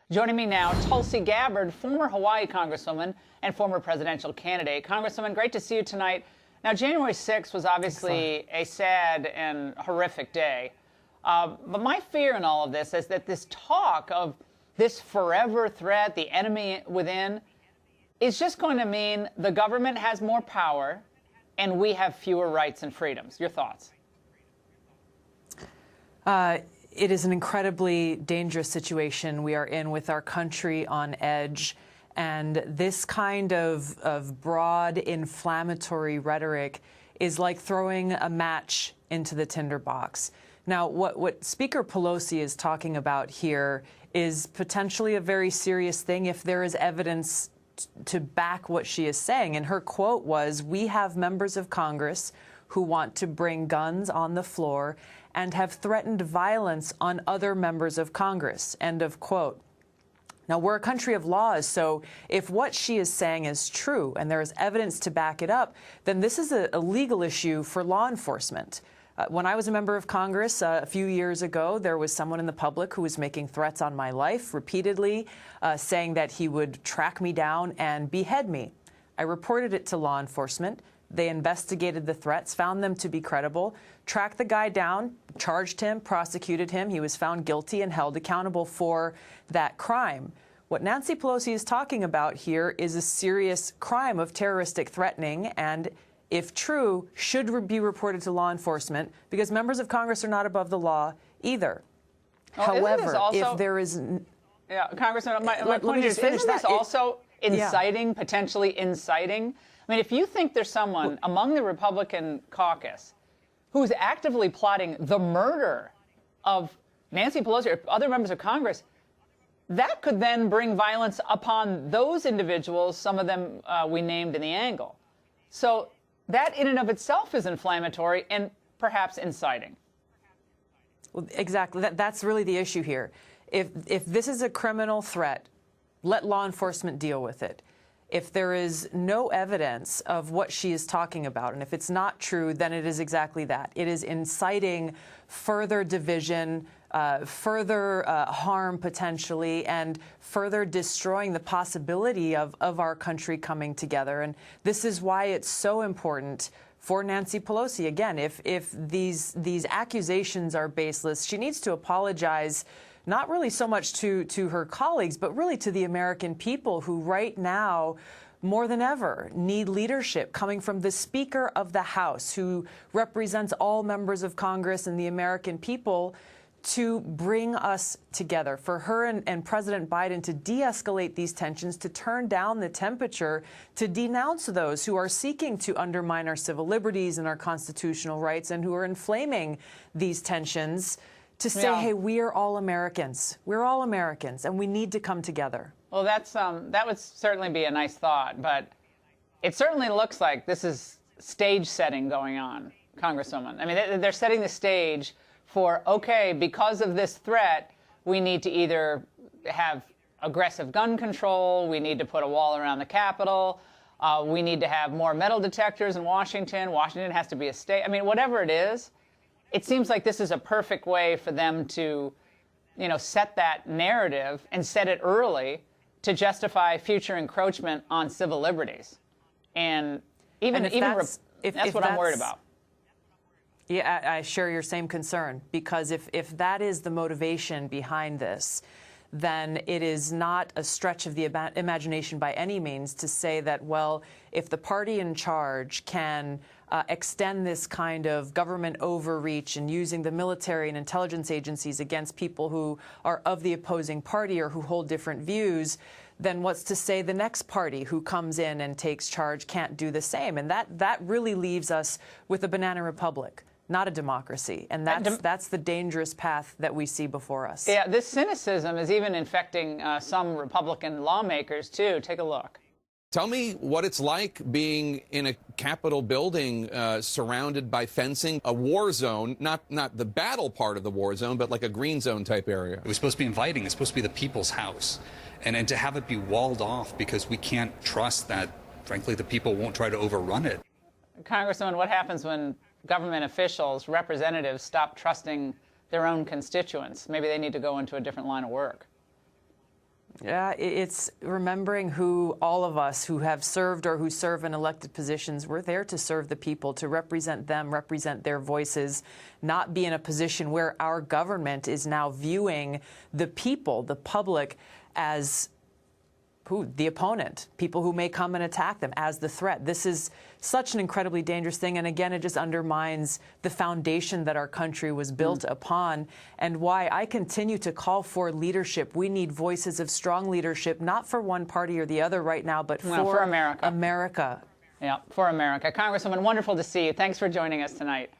Joining me now, Tulsi Gabbard, former Hawaii Congresswoman and former presidential candidate. Congresswoman, great to see you tonight. Now, January 6th was obviously a sad and horrific day. But my fear in all of this is that this talk of this forever threat, the enemy within, is just going to mean the government has more power and we have fewer rights and freedoms. Your thoughts? It is an incredibly dangerous situation we are in with our country on edge. And this kind of broad, inflammatory rhetoric is like throwing a match into the tinderbox. Now, what Speaker Pelosi is talking about here is potentially a very serious thing if there is evidence to back what she is saying. And her quote was, "We have members of Congress who want to bring guns on the floor and have threatened violence on other members of Congress," end of quote. Now, we're a country of laws, so if what she is saying is true and there is evidence to back it up, then this is a legal issue for law enforcement. When I was a member of Congress a few years ago, there was someone in the public who was making threats on my life repeatedly, saying that he would track me down and behead me. I reported it to law enforcement. They investigated the threats, found them to be credible, tracked the guy down, charged him, prosecuted him. He was found guilty and held accountable for that crime. What Nancy Pelosi is talking about here is a serious crime of terroristic threatening and, if true, should be reported to law enforcement because members of Congress are not above the law either. However, if there is... Yeah, Congressman, my point is, isn't this also inciting, potentially inciting? I mean, if you think there's someone among the Republican caucus who's actively plotting the murder of Nancy Pelosi or other members of Congress, that could then bring violence upon those individuals, some of them we named in the angle. So that in and of itself is inflammatory and perhaps inciting. Well, exactly. That's really the issue here. If this is a criminal threat, let law enforcement deal with it. If there is no evidence of what she is talking about, and if it's not true, then it is exactly that. It is inciting further division, further harm potentially, and further destroying the possibility of our country coming together. And this is why it's so important for Nancy Pelosi. Again, if these accusations are baseless, she needs to apologize not really so much to her colleagues, but really to the American people who right now, more than ever, need leadership coming from the Speaker of the House, who represents all members of Congress and the American people, to bring us together, for her and President Biden to de-escalate these tensions, to turn down the temperature, to denounce those who are seeking to undermine our civil liberties and our constitutional rights and who are inflaming these tensions, to say, hey, we are all Americans. We're all Americans, and we need to come together. Well, that would certainly be a nice thought, but it certainly looks like this is stage setting going on, Congresswoman. I mean, they're setting the stage for, okay, because of this threat, we need to either have aggressive gun control, we need to put a wall around the Capitol, we need to have more metal detectors in Washington. Washington has to be a state. I mean, whatever it is, it seems like this is a perfect way for them to, set that narrative and set it early to justify future encroachment on civil liberties. And that's what I'm worried about. Yeah, I share your same concern, because if that is the motivation behind this, then it is not a stretch of the imagination by any means to say that, well, if the party in charge can extend this kind of government overreach and using the military and intelligence agencies against people who are of the opposing party or who hold different views, then what's to say the next party who comes in and takes charge can't do the same? And that really leaves us with a banana republic, not a democracy. And that's the dangerous path that we see before us. Yeah, this cynicism is even infecting some Republican lawmakers, too. Take a look. Tell me what it's like being in a Capitol building surrounded by fencing, a war zone, not the battle part of the war zone, but like a green zone type area. It was supposed to be inviting. It's supposed to be the people's house. And to have it be walled off because we can't trust that, frankly, the people won't try to overrun it. Congressman, what happens when government officials, representatives, stop trusting their own constituents? Maybe they need to go into a different line of work. Yeah, it's remembering who all of us who have served or who serve in elected positions, we're there to serve the people, to represent them, represent their voices, not be in a position where our government is now viewing the people, the public, as the opponent, people who may come and attack them, as the threat. This is such an incredibly dangerous thing. And again, it just undermines the foundation that our country was built upon, and why I continue to call for leadership. We need voices of strong leadership, not for one party or the other right now, but for America. America. Yeah, for America. Congresswoman, wonderful to see you. Thanks for joining us tonight.